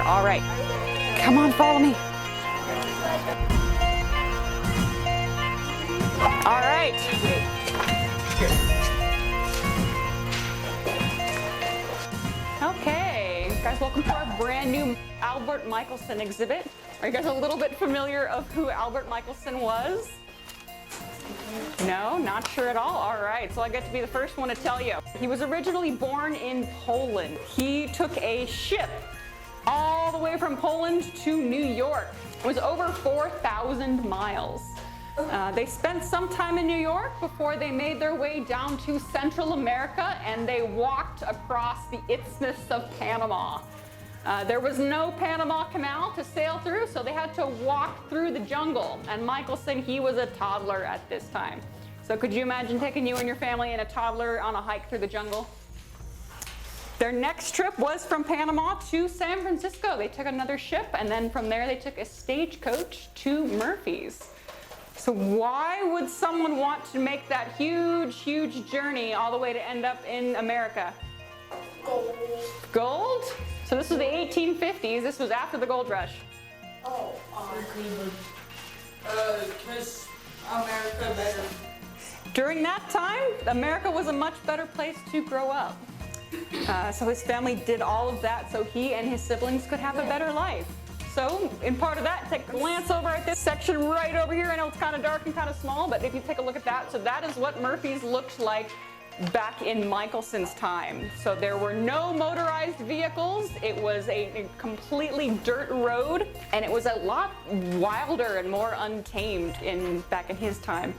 All right. Come on, follow me. All right. Okay, guys, welcome to our brand new Albert Michelson exhibit. Are you guys a little bit familiar of who Albert Michelson was? No, not sure at all. All right, so I get to be the first one to tell you. He was originally born in Poland. He took a ship all the way from Poland to New York. It was over 4,000 miles. They spent some time in New York before they made their way down to Central America, and they walked across the Isthmus of Panama. There was no Panama Canal to sail through, so they had to walk through the jungle. And Michelson, he was a toddler at this time. So could you imagine taking you and your family and a toddler on a hike through the jungle? Their next trip was from Panama to San Francisco. They took another ship, and then from there they took a stagecoach to Murphy's. So why would someone want to make that huge journey all the way to end up in America? Gold. Gold? So this was the 1850s. This was after the gold rush. Oh, because America better. During that time, America was a much better place to grow up. So his family did all of that so he and his siblings could have a better life. So in part of that, take a glance over at this section right over here. I know it's kind of dark and kind of small, but if you take a look at that, so that is what Murphy's looked like back in Michelson's time. So there were no motorized vehicles. It was a completely dirt road, and it was a lot wilder and more untamed back in his time.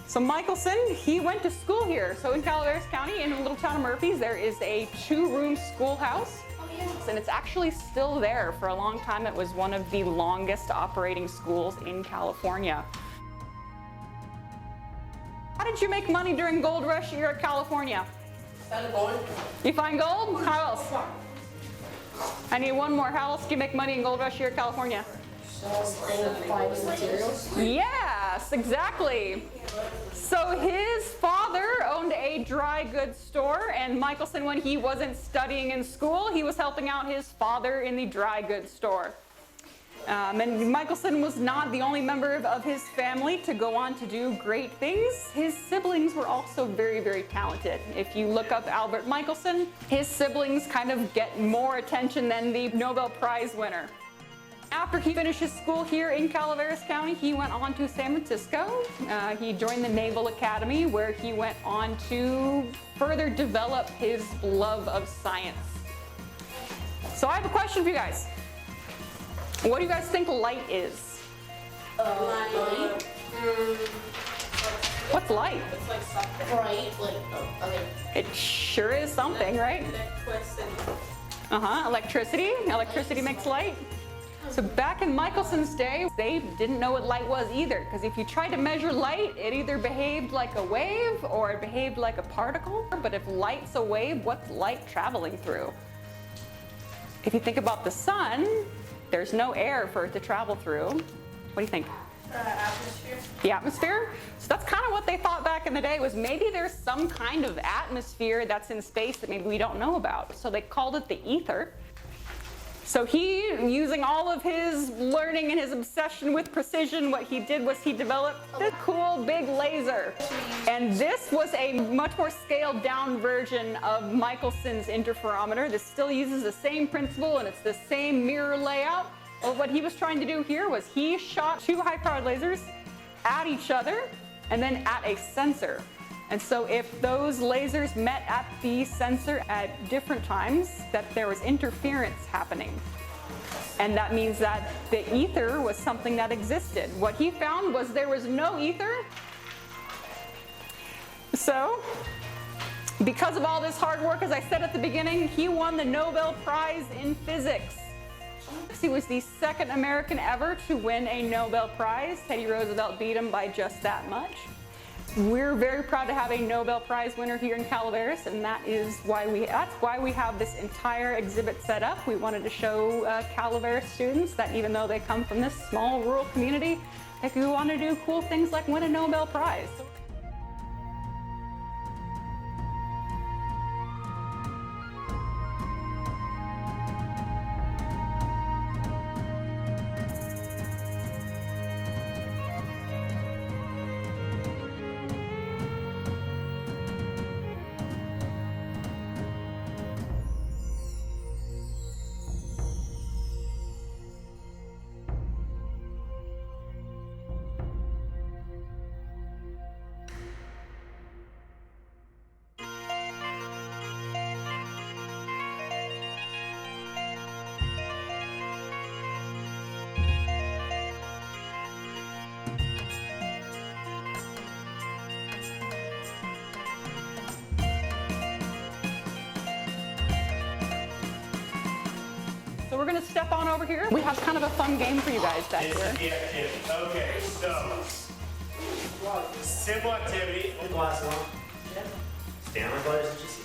So Michelson, he went to school here. So in Calaveras County, in the little town of Murphy's, there is a 2-room schoolhouse. And it's actually still there. For a long time, it was one of the longest operating schools in California. How did you make money during gold rush year at California? Found gold. You find gold? How else? I need one more. How else do you make money in gold rush year at California? finding materials. Yes, exactly. So his father owned a dry goods store, and Michelson, when he wasn't studying in school, he was helping out his father in the dry goods store. And Michelson was not the only member of his family to go on to do great things. His siblings were also very, very talented. If you look up Albert Michelson, his siblings kind of get more attention than the Nobel Prize winner. After he finished his school here in Calaveras County, he went on to San Francisco. He joined the Naval Academy, where he went on to further develop his love of science. So I have a question for you guys. What do you guys think light is? Light. What's light? It's like something. Bright. Like, okay. It sure is something, right? Electricity. Electricity makes light. So back in Michelson's day, they didn't know what light was either, because if you tried to measure light, it either behaved like a wave or it behaved like a particle. But if light's a wave, what's light traveling through? If you think about the sun, there's no air for it to travel through. What do you think? Atmosphere. The atmosphere? So that's kind of what they thought back in the day, was maybe there's some kind of atmosphere that's in space that maybe we don't know about. So they called it the ether. So he, using all of his learning and his obsession with precision, what he did was he developed this cool big laser. And this was a much more scaled down version of Michelson's interferometer. This still uses the same principle, and it's the same mirror layout. Well, what he was trying to do here was he shot 2 high-powered lasers at each other and then at a sensor. And so if those lasers met at the sensor at different times, that there was interference happening. And that means that the ether was something that existed. What he found was there was no ether. So because of all this hard work, as I said at the beginning, he won the Nobel Prize in Physics. He was the second American ever to win a Nobel Prize. Teddy Roosevelt beat him by just that much. We're very proud to have a Nobel Prize winner here in Calaveras, and that's why we have this entire exhibit set up. We wanted to show Calaveras students that even though they come from this small rural community, they can go on to do cool things like win a Nobel Prize. we're gonna step on over here. We have kind of a fun game for you guys back This here. is the activity. Okay, so simple activity. Put glasses on. Stand on the letters that you see.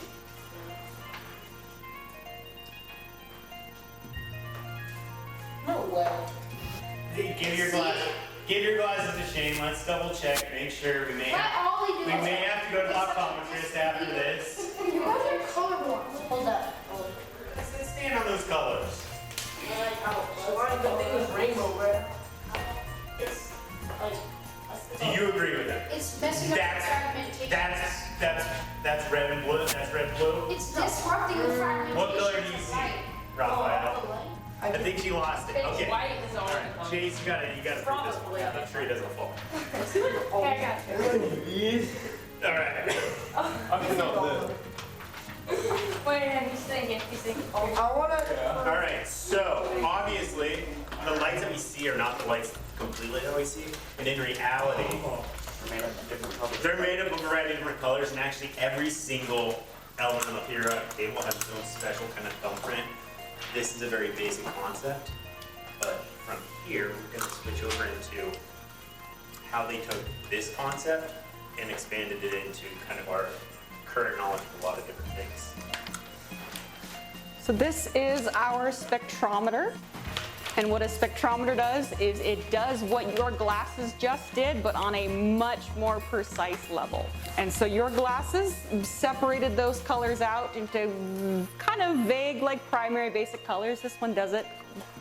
No way. Give your glasses to Shane. Let's double check. Make sure we may Let have, Ollie do we it. may have to go to the optometrist after this. You guys are colorblind. Hold up. Let's stand on those colors. Why the thing is rainbow red? It's like. Do you agree with that? It's messing up the fragmentation. That's red and blue. That's red and blue. It's disrupting the fragmentation. What color do you of see, light. Raphael? I think she lost it. It's Okay. white is All orange. right, Chase, you gotta prove this one. Probably. I'm sure he doesn't fall. Okay, I got you. All right. Wait, he's thinking. All right. So obviously, the lights that we see are not the lights completely that we see, and in reality, they're made up of a variety of different colors, and actually every single element on the periodic table has its own special kind of thumbprint. This is a very basic concept, but from here, we're going to switch over into how they took this concept and expanded it into kind of our current knowledge of a lot of different things. So this is our spectrometer. And what a spectrometer does is it does what your glasses just did, but on a much more precise level. And so your glasses separated those colors out into kind of vague, like primary basic colors. This one does it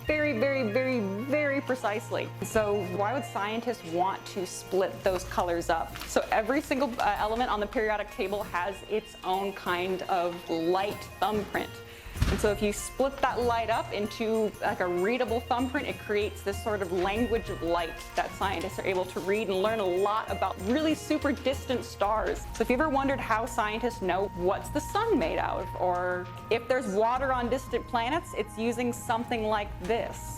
very, very, very, very precisely. So why would scientists want to split those colors up? So every single element on the periodic table has its own kind of light thumbprint. And so if you split that light up into like a readable thumbprint, it creates this sort of language of light that scientists are able to read and learn a lot about really super distant stars. So if you ever wondered how scientists know what's the sun made out of, or if there's water on distant planets, it's using something like this.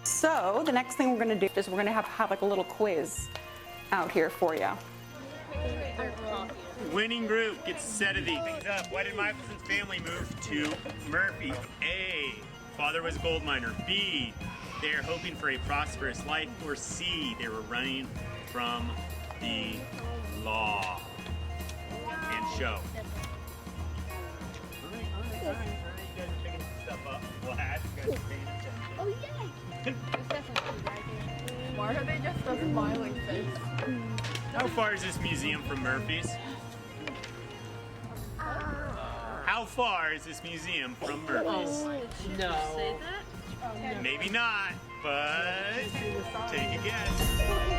So the next thing we're going to do is we're going to have like a little quiz out here for you. Winning group gets a set of these things up. Why did Michelson's family move to Murphy? A, father was a gold miner. B, they are hoping for a prosperous life. Or C, they were running from the law. And show. All right. You guys are picking stuff up. Glad you guys are paying attention. Oh, yay! Why are they just a smiling face? How far is this museum from Murphy's? How far is this museum from Murphy's? No. Maybe not, but take a guess.